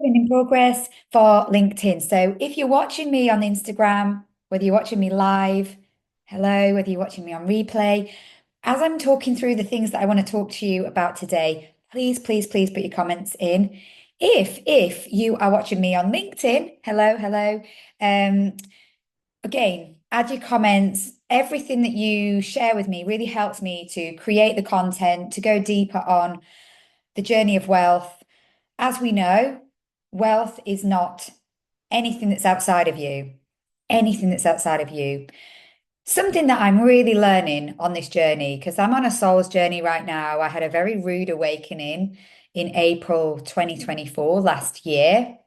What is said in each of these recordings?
Recording in progress for LinkedIn. So if you're watching me on Instagram, whether you're watching me live, hello, whether you're watching me on replay, as I'm talking through the things that I want to talk to you about today, please put your comments in. If you are watching me on LinkedIn, hello. Um, Again, add your comments. Everything that you share with me really helps me to create the content, to go deeper on the journey of wealth. As we know, wealth is not anything that's outside of you, anything that's outside of you. Something that I'm really learning on this journey, because I'm on a soul's journey right now. I had a very rude awakening in April 2024 last year.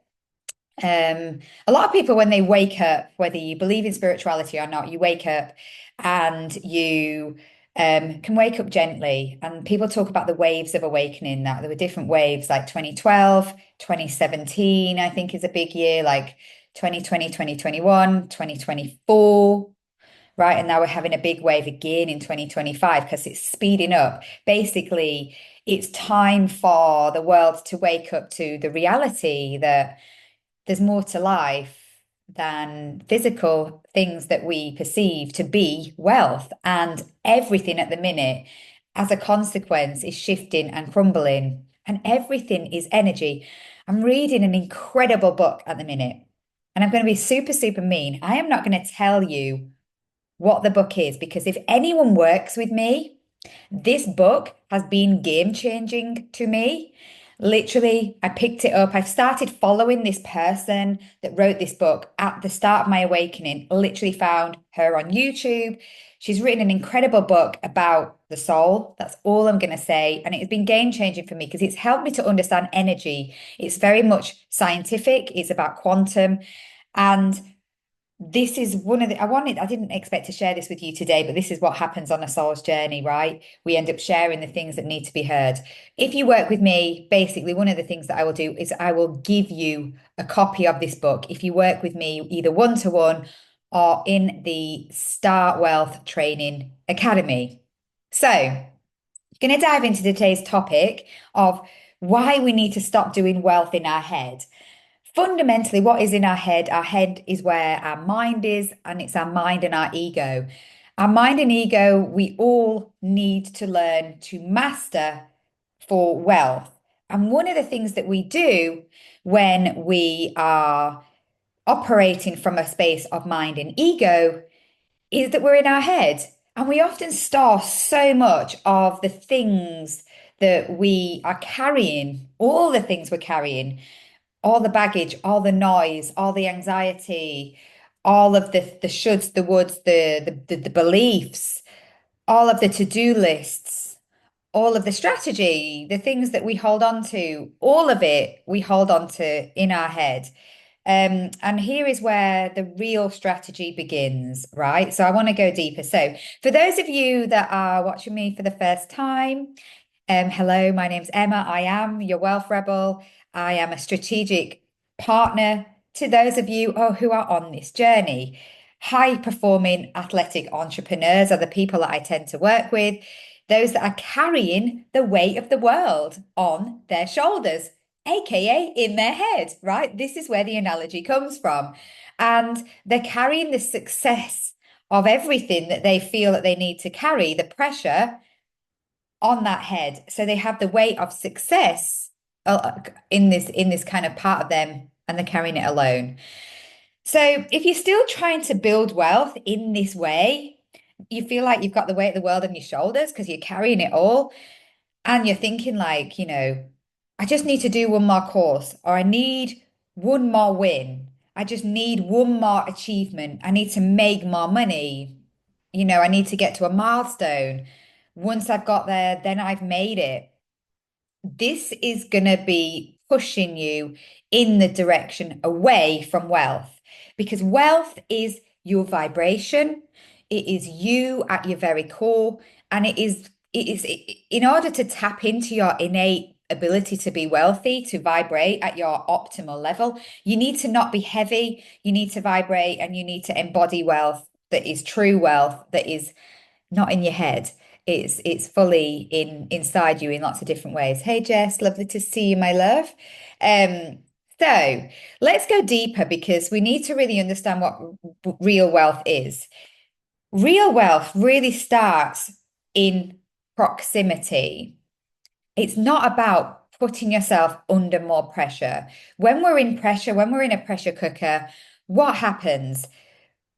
A lot of people, when they wake up, whether you believe in spirituality or not, you wake up and you can wake up gently. And people talk about the waves of awakening, that there were different waves, like 2012, 2017, I think is a big year, like 2020, 2021, 2024. Right. And now we're having a big wave again in 2025 because it's speeding up. Basically, it's time for the world to wake up to the reality that there's more to life than physical things that we perceive to be wealth. And everything at the minute, as a consequence, is shifting and crumbling. And everything is energy. I'm reading an incredible book at the minute. And I'm going to be super mean. I am not going to tell you what the book is because if anyone works with me, this book has been game changing to me. Literally, I picked it up. I've started following this person that wrote this book at the start of my awakening. Literally found her on YouTube. She's written an incredible book about the soul. That's all I'm going to say. And it has been game changing for me because it's helped me to understand energy. It's very much scientific, it's about quantum. And this is one of the I didn't expect to share this with you today, but this is what happens on a soul's journey, right? We end up sharing the things that need to be heard. If you work with me, basically one of the things that I will do is I will give you a copy of this book if you work with me either one-to-one or in the Start Wealth Training Academy. So, going to dive into today's topic of why we need to stop doing wealth in our head. Fundamentally, what is in our head? Our head is where our mind is, and it's our mind and our ego. Our mind and ego, we all need to learn to master for wealth. And one of the things that we do when we are operating from a space of mind and ego is that we're in our head. And we often store so much of the things that we are carrying, all the things we're carrying, all the baggage, all the noise, all the anxiety, all of the shoulds, the woulds, the beliefs, all of the to-do lists, all of the strategy, the things that we hold on to, all of it we hold on to in our head. And here is where the real strategy begins, right? So I want to go deeper. So for those of you that are watching me for the first time, hello, my name's Emma. I am your wealth rebel. I am a strategic partner to those of you who are on this journey. High performing athletic entrepreneurs are the people that I tend to work with, those that are carrying the weight of the world on their shoulders, AKA in their head, right? This is where the analogy comes from. And they're carrying the success of everything that they feel that they need to carry, the pressure on that head. So they have the weight of success in this kind of part of them, and they're carrying it alone. So if you're still trying to build wealth in this way, you feel like you've got the weight of the world on your shoulders because you're carrying it all, and you're thinking like, I just need to do one more course, or I need one more win. I just need one more achievement. I need to make more money. I need to get to a milestone. Once I've got there, then I've made it. This is going to be pushing you in the direction away from wealth because wealth is your vibration. It is you at your very core. And in order to tap into your innate ability to be wealthy, to vibrate at your optimal level, you need to not be heavy. You need to vibrate and you need to embody wealth that is true wealth, that is not in your head. It's fully inside you in lots of different ways. Hey Jess, lovely to see you, my love. Um, So let's go deeper because we need to really understand what real wealth is. Real wealth really starts in proximity. It's not about putting yourself under more pressure. When we're in pressure, when we're in a pressure cooker, what happens?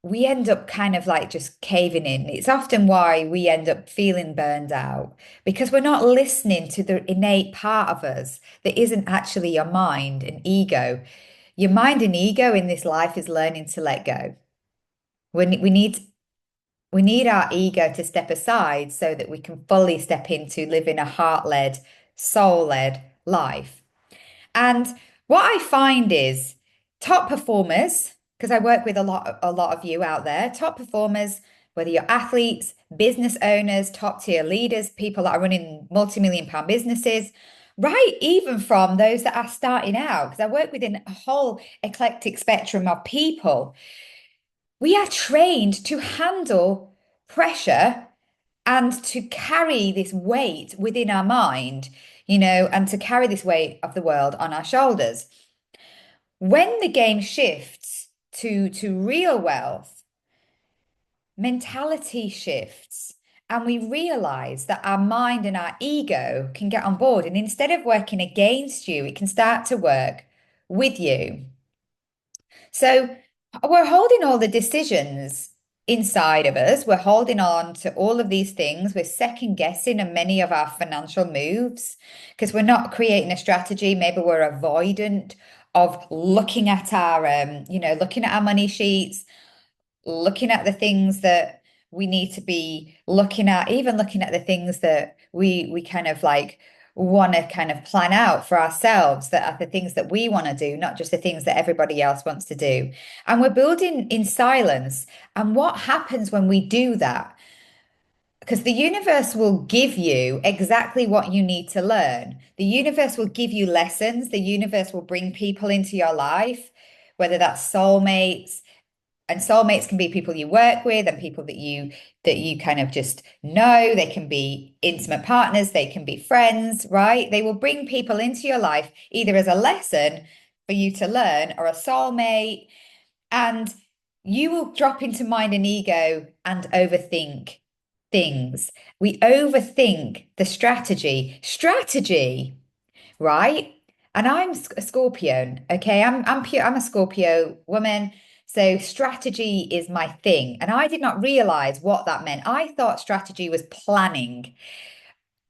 We end up kind of like just caving in. It's often why we end up feeling burned out because we're not listening to the innate part of us that isn't actually your mind and ego. Your mind and ego in this life is learning to let go. We need we need our ego to step aside so that we can fully step into living a heart-led, soul-led life. And what I find is top performers, because I work with a lot of you out there, top performers, whether you're athletes, business owners, top tier leaders, people that are running multi-million pound businesses, right? Even from those that are starting out, because I work within a whole eclectic spectrum of people. We are trained to handle pressure and to carry this weight within our mind, and to carry this weight of the world on our shoulders. When the game shifts to real wealth, mentality shifts, and we realize that our mind and our ego can get on board. And instead of working against you, it can start to work with you. So we're holding all the decisions inside of us. We're holding on to all of these things. We're second guessing on many of our financial moves because we're not creating a strategy. Maybe we're avoidant of looking at looking at our money sheets, looking at the things that we need to be looking at, even looking at the things that we kind of like want to kind of plan out for ourselves, that are the things that we want to do, not just the things that everybody else wants to do. And we're building in silence. And what happens when we do that? Because the universe will give you exactly what you need to learn. The universe will give you lessons. The universe will bring people into your life, whether that's soulmates, and soulmates can be people you work with and people that you kind of just know. They can be intimate partners, they can be friends, right? They will bring people into your life either as a lesson for you to learn or a soulmate, and you will drop into mind and ego and overthink things. We overthink the strategy, right? And I'm a Scorpion, okay? I'm a Scorpio woman. So strategy is my thing. And I did not realize what that meant. I thought strategy was planning,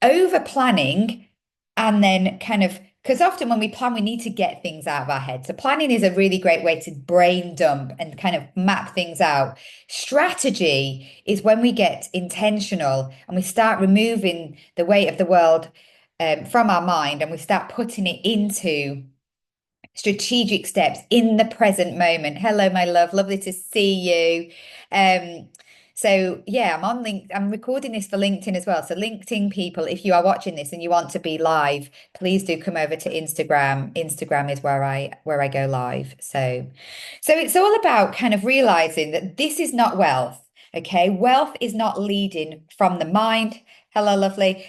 over planning, and then kind of, because often when we plan, we need to get things out of our head. So planning is a really great way to brain dump and kind of map things out. Strategy is when we get intentional and we start removing the weight of the world from our mind, and we start putting it into strategic steps in the present moment. Hello, my love. Lovely to see you. So yeah, I'm recording this for LinkedIn as well. So LinkedIn people, if you are watching this and you want to be live, please do come over to Instagram. Instagram is where I go live. So it's all about kind of realizing that this is not wealth. Okay. Wealth is not leading from the mind. Hello, lovely.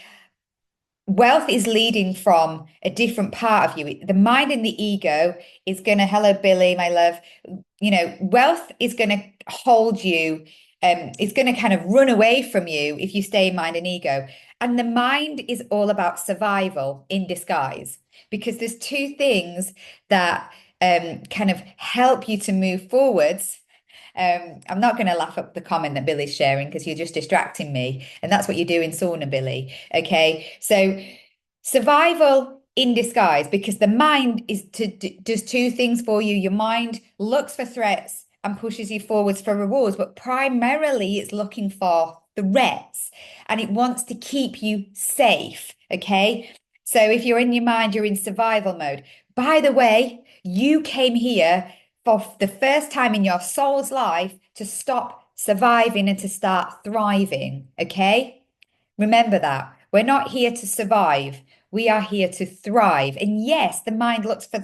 Wealth is leading from a different part of you. The mind and the ego is going to, hello, Billy, my love. Wealth is going to hold you, it's going to kind of run away from you if you stay in mind and ego. And the mind is all about survival in disguise, because there's two things that kind of help you to move forwards. I'm not going to laugh up the comment that Billy's sharing because you're just distracting me. And that's what you do in sauna, Billy. Okay. So survival in disguise, because the mind does two things for you. Your mind looks for threats and pushes you forwards for rewards, but primarily it's looking for threats and it wants to keep you safe. Okay. So if you're in your mind, you're in survival mode. By the way, you came here for the first time in your soul's life to stop surviving and to start thriving. Okay. Remember that. We're not here to survive. We are here to thrive. And yes, the mind looks for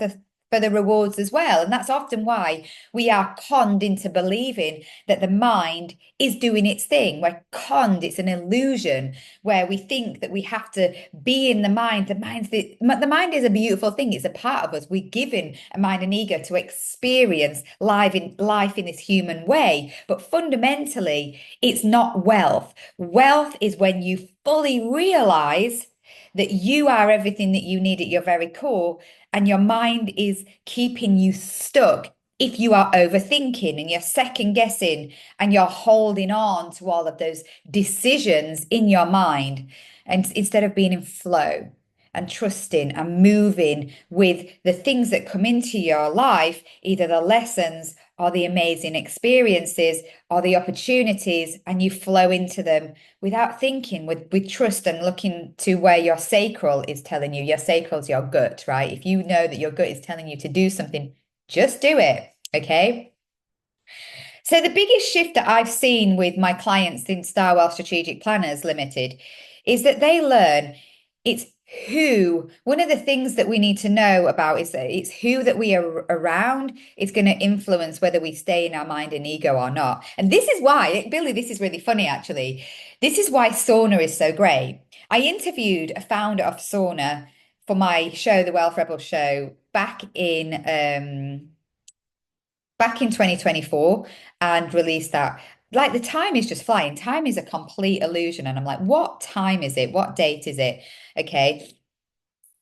for the rewards as well. And that's often why we are conned into believing that the mind is doing its thing. We're conned, it's an illusion where we think that we have to be in the mind. The mind is a beautiful thing. It's a part of us. We're given a mind and ego to experience life in this human way. But fundamentally, it's not wealth. Wealth is when you fully realize that you are everything that you need at your very core, and your mind is keeping you stuck if you are overthinking and you're second guessing and you're holding on to all of those decisions in your mind, and instead of being in flow and trusting and moving with the things that come into your life, either the lessons or the amazing experiences or the opportunities, and you flow into them without thinking, with trust and looking to where your sacral is telling you. Your sacral is your gut, right? If you know that your gut is telling you to do something, just do it. Okay. So the biggest shift that I've seen with my clients in Star Wealth Strategic Planners Limited is that they learn it's who. One of the things that we need to know about is that it's who that we are around is going to influence whether we stay in our mind and ego or not. And this is why, Billy, this is really funny actually. This is why sauna is so great. I interviewed a founder of sauna for my show, The Wealth Rebel Show, back in 2024 and released that. Like the time is just flying. Time is a complete illusion. And I'm like, what time is it? What date is it? Okay.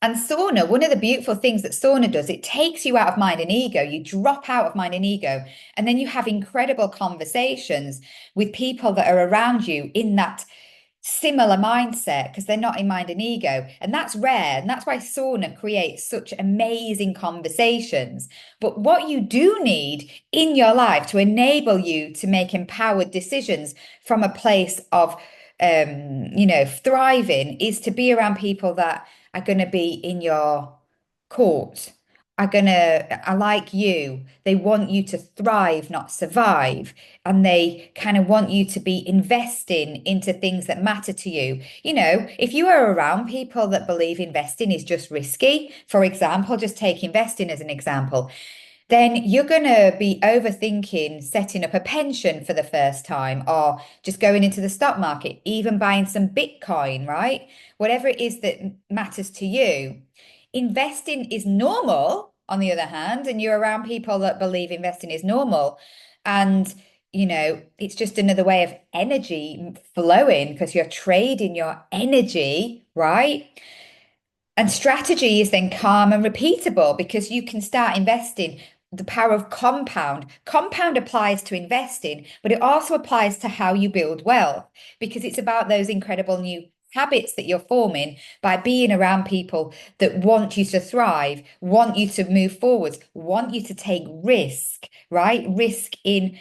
And sauna, one of the beautiful things that sauna does, it takes you out of mind and ego. You drop out of mind and ego, and then you have incredible conversations with people that are around you in that similar mindset because they're not in mind and ego. And that's rare. And that's why sauna creates such amazing conversations. But what you do need in your life to enable you to make empowered decisions from a place of thriving is to be around people that are going to be in your court, are like you. They want you to thrive, not survive. And they kind of want you to be investing into things that matter to you. If you are around people that believe investing is just risky, for example, just take investing as an example, then you're going to be overthinking setting up a pension for the first time or just going into the stock market, even buying some Bitcoin, right? Whatever it is that matters to you. Investing is normal, on the other hand, and you're around people that believe investing is normal. And, it's just another way of energy flowing because you're trading your energy, right? And strategy is then calm and repeatable because you can start investing. The power of compound. Compound applies to investing, but it also applies to how you build wealth because it's about those incredible new habits that you're forming by being around people that want you to thrive, want you to move forwards, want you to take risk, right? Risk in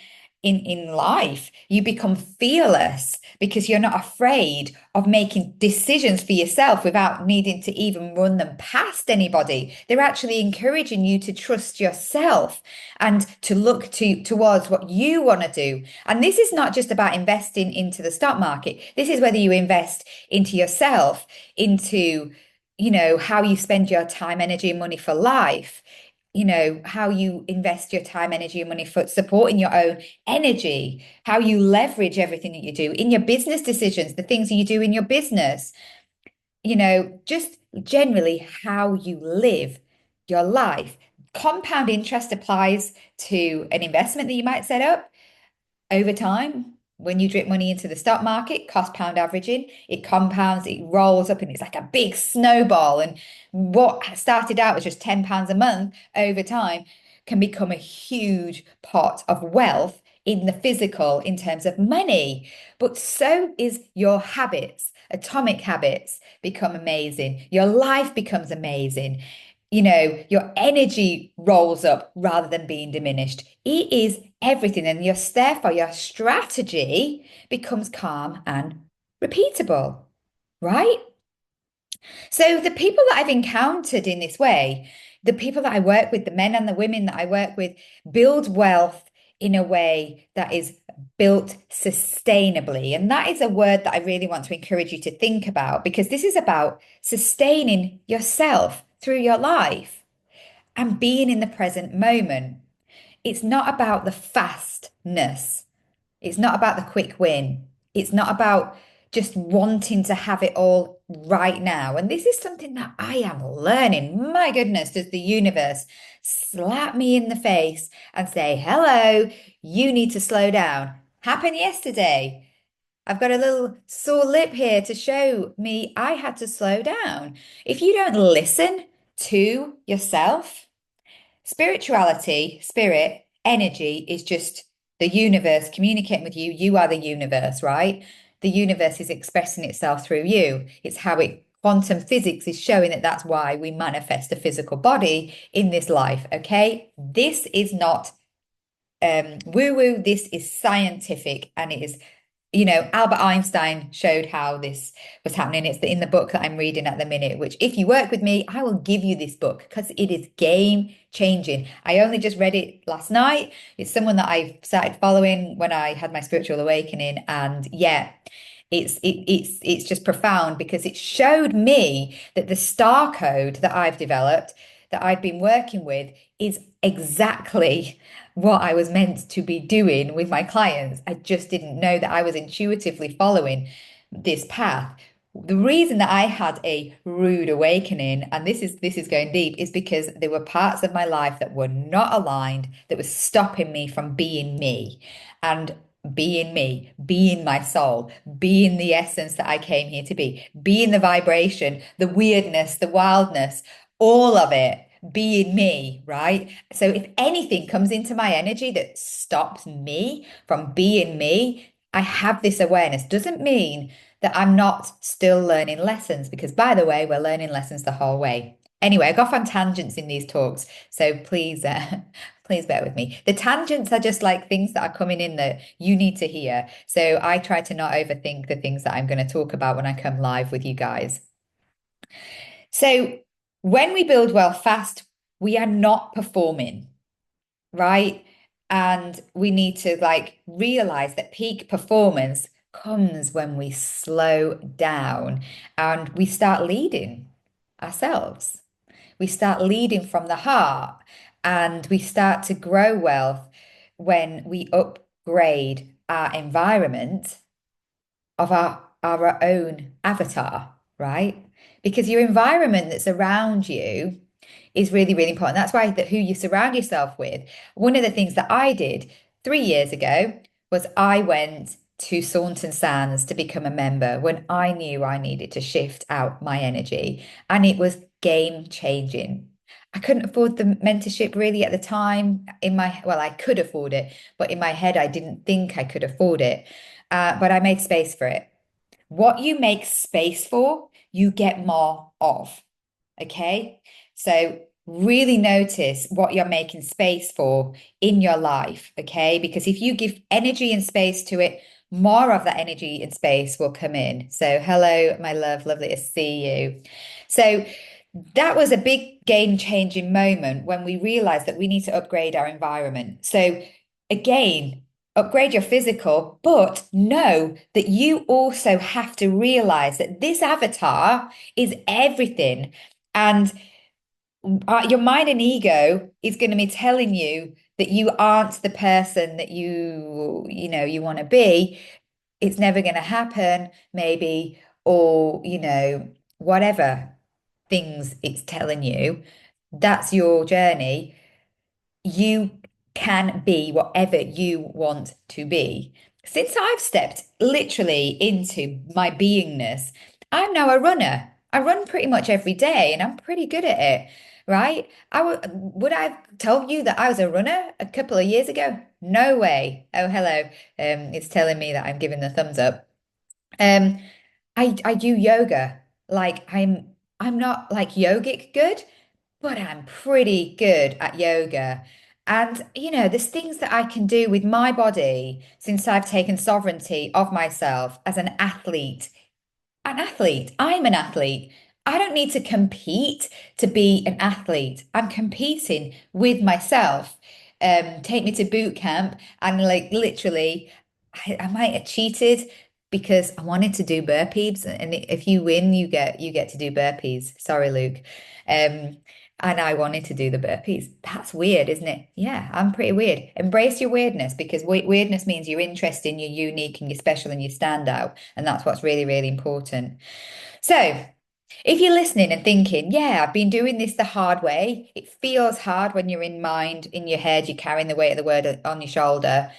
life. You become fearless because you're not afraid of making decisions for yourself without needing to even run them past anybody. They're actually encouraging you to trust yourself and to look towards what you want to do. And this is not just about investing into the stock market. This is whether you invest into yourself, into how you spend your time, energy, and money for life, how you invest your time, energy, and money for supporting your own energy, how you leverage everything that you do in your business decisions, the things that you do in your business, just generally how you live your life. Compound interest applies to an investment that you might set up over time. When you drip money into the stock market, cost pound averaging, it compounds, it rolls up, and it's like a big snowball. And what started out as just £10 a month over time can become a huge pot of wealth in the physical in terms of money. But so is your habits. Atomic habits become amazing. Your life becomes amazing. Your energy rolls up rather than being diminished. It is everything. And therefore, your strategy becomes calm and repeatable, right? So the people that I've encountered in this way, the people that I work with, the men and the women that I work with, build wealth in a way that is built sustainably. And that is a word that I really want to encourage you to think about because this is about sustaining yourself through your life. and being in the present moment. It's not about the fastness. It's not about the quick win. It's not about just wanting to have it all right now. And this is something that I am learning. My goodness, does the universe slap me in the face and say, hello, you need to slow down? Happened yesterday. I've got a little sore lip here to show me I had to slow down. If you don't listen to yourself, spirituality, spirit, energy is just the universe communicating with you. You are the universe, right? The universe is expressing itself through you. It's how it, quantum physics is showing that that's why we manifest a physical body in this life. Okay. This is not woo woo. This is scientific and it is, Albert Einstein showed how this was happening. It's in the book that I'm reading at the minute, which if you work with me, I will give you this book because it is game changing. I only just read it last night. It's someone that I started following when I had my spiritual awakening. And yeah, it's just profound because it showed me that the star code that I've developed, that I've been working with, is exactly what I was meant to be doing with my clients. I just didn't know that I was intuitively following this path. The reason that I had a rude awakening, and this is going deep, is because there were parts of my life that were not aligned, that was stopping me from being me. And being me, being my soul, being the essence that I came here to be, being the vibration, the weirdness, the wildness, all of it, being me, right? So if anything comes into my energy that stops me from being me, I have this awareness. Doesn't mean that I'm not still learning lessons, because by the way, we're learning lessons the whole way. Anyway, I go off on tangents in these talks, so please, please bear with me. The tangents are just like things that are coming in that you need to hear. So I try to not overthink the things that I'm going to talk about when I come live with you guys. So when we build wealth fast, we are not performing, right? And we need to like realize that peak performance comes when we slow down and we start leading ourselves. We start leading from the heart and we start to grow wealth when we upgrade our environment of our own avatar, right? Because your environment that's around you is really, really important. That's why that who you surround yourself with. One of the things that I did 3 years ago was I went to Saunton Sands to become a member when I knew I needed to shift out my energy, and it was game changing. I couldn't afford the mentorship really at the time. Well, I could afford it, but in my head, I didn't think I could afford it. But I made space for it. What you make space for, you get more of. Okay. So really notice what you're making space for in your life. Okay. Because if you give energy and space to it, more of that energy and space will come in. So, hello, my love. Lovely to see you. So, that was a big game changing moment when we realized that we need to upgrade our environment. So, again, upgrade your physical, but know that you also have to realize that this avatar is everything. And your mind and ego is going to be telling you that you aren't the person that you want to be. It's never going to happen, maybe, or whatever things it's telling you. That's your journey. You can be whatever you want to be. Since I've stepped literally into my beingness, I'm now a runner. I run pretty much every day and I'm pretty good at it, right? Would I have told you that I was a runner a couple of years ago? No way. Oh, hello. It's telling me that I'm giving the thumbs up. Um, I do yoga. Like I'm not like yogic good, but I'm pretty good at yoga. And, there's things that I can do with my body since I've taken sovereignty of myself as an athlete. An athlete. I'm an athlete. I don't need to compete to be an athlete. I'm competing with myself. Take me to boot camp and like literally, I might have cheated because I wanted to do burpees, and if you win, you get to do burpees. Sorry, Luke. Um, and I wanted to do the burpees. That's weird, isn't it? Yeah, I'm pretty weird. Embrace your weirdness because weirdness means you're interesting, you're unique, and you're special, and you stand out, and that's what's really, really important. So, if you're listening and thinking, yeah, I've been doing this the hard way, it feels hard when you're in mind, in your head, you're carrying the weight of the word on your shoulder.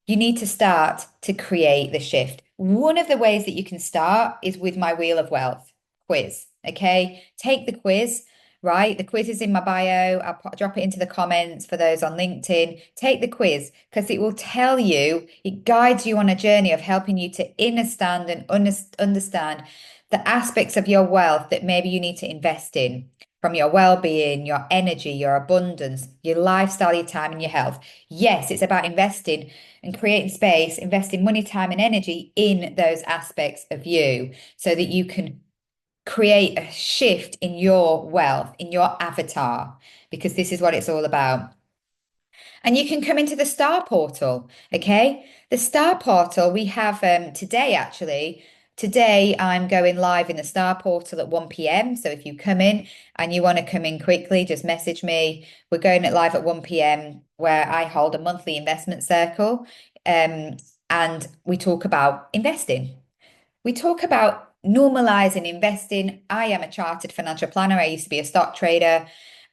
You need to start to create the shift. One of the ways that you can start is with my Wheel of Wealth quiz. Okay. Take the quiz, right? The quiz is in my bio. I'll drop it into the comments for those on LinkedIn. Take the quiz because it will tell you, it guides you on a journey of helping you to understand and understand the aspects of your wealth that maybe you need to invest in from your well-being, your energy, your abundance, your lifestyle, your time, and your health. Yes, it's about investing and creating space, investing money, time, and energy in those aspects of you so that you can create a shift in your wealth, in your avatar, because this is what it's all about. And you can come into the Star Portal, okay? The Star Portal, we have today actually. Today, I'm going live in the Star Portal at 1 p.m. So if you come in and you want to come in quickly, just message me. We're going at live at 1 p.m. where I hold a monthly investment circle. Um, and we talk about investing. We talk about normalizing investing. I am a chartered financial planner. I used to be a stock trader,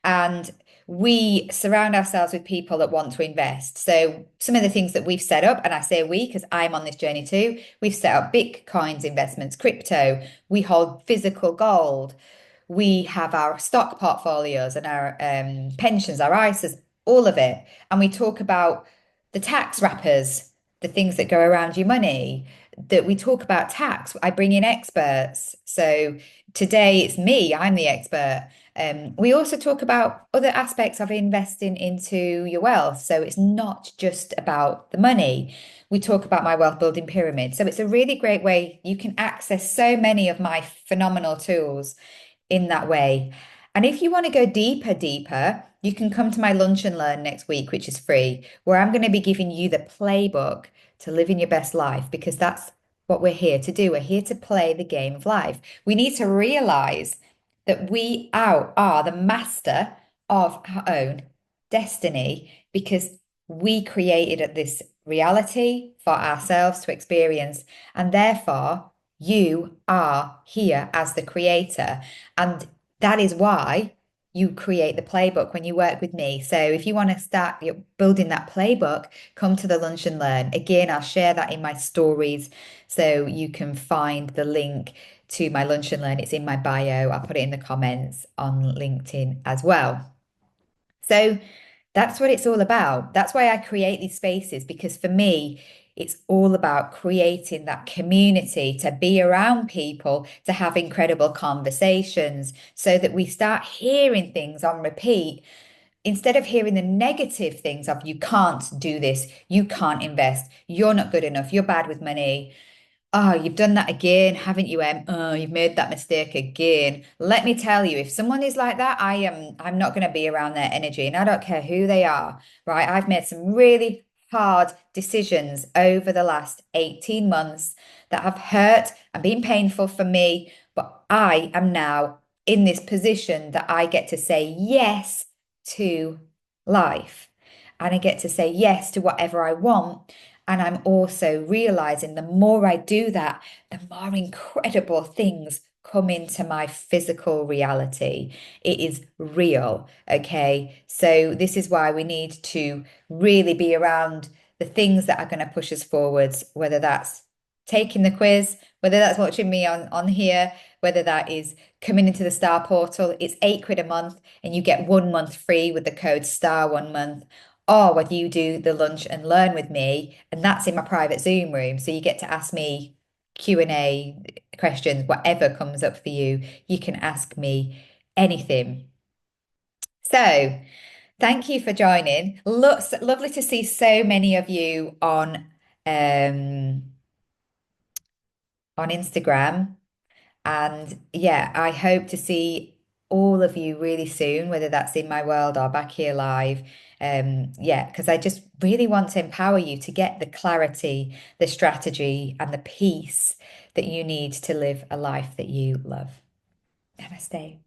and we surround ourselves with people that want to invest. So, some of the things that we've set up, and I say we because I'm on this journey too, we've set up Bitcoins investments, crypto, we hold physical gold, we have our stock portfolios and our pensions, our ISAs, all of it. And we talk about the tax wrappers, the things that go around your money, that we talk about tax. I bring in experts. So today it's me, I'm the expert. We also talk about other aspects of investing into your wealth. So it's not just about the money. We talk about my wealth building pyramid. So it's a really great way. You can access so many of my phenomenal tools in that way. And if you want to go deeper, you can come to my lunch and learn next week, which is free, where I'm going to be giving you the playbook to living your best life, because that's what we're here to do. We're here to play the game of life. We need to realize that we are the master of our own destiny because we created this reality for ourselves to experience. And therefore, you are here as the creator. And that is why you create the playbook when you work with me. So if you want to start building that playbook, come to the lunch and learn. Again, I'll share that in my stories so you can find the link to my lunch and learn. It's in my bio. I'll put it in the comments on LinkedIn as well. So that's what it's all about. That's why I create these spaces, because for me, it's all about creating that community, to be around people, to have incredible conversations so that we start hearing things on repeat instead of hearing the negative things of you can't do this, you can't invest, you're not good enough, you're bad with money. Oh, you've done that again, haven't you, Em? Oh, you've made that mistake again. Let me tell you, if someone is like that, I'm not going to be around their energy, and I don't care who they are, right? I've made some really hard decisions over the last 18 months that have hurt and been painful for me, but I am now in this position that I get to say yes to life, and I get to say yes to whatever I want. And I'm also realizing the more I do that, the more incredible things come into my physical reality. It is real. Okay. So, this is why we need to really be around the things that are going to push us forwards, whether that's taking the quiz, whether that's watching me on here, whether that is coming into the Star Portal. It's £8 a month, and you get 1 month free with the code STAR1month, or whether you do the lunch and learn with me, and that's in my private Zoom room. So you get to ask me Q&A questions, whatever comes up for you. You can ask me anything. So thank you for joining. Looks lovely to see so many of you um on Instagram. And yeah, I hope to see all of you really soon, whether that's in my world or back here live. Yeah, because I just really want to empower you to get the clarity, the strategy, and the peace that you need to live a life that you love. Namaste.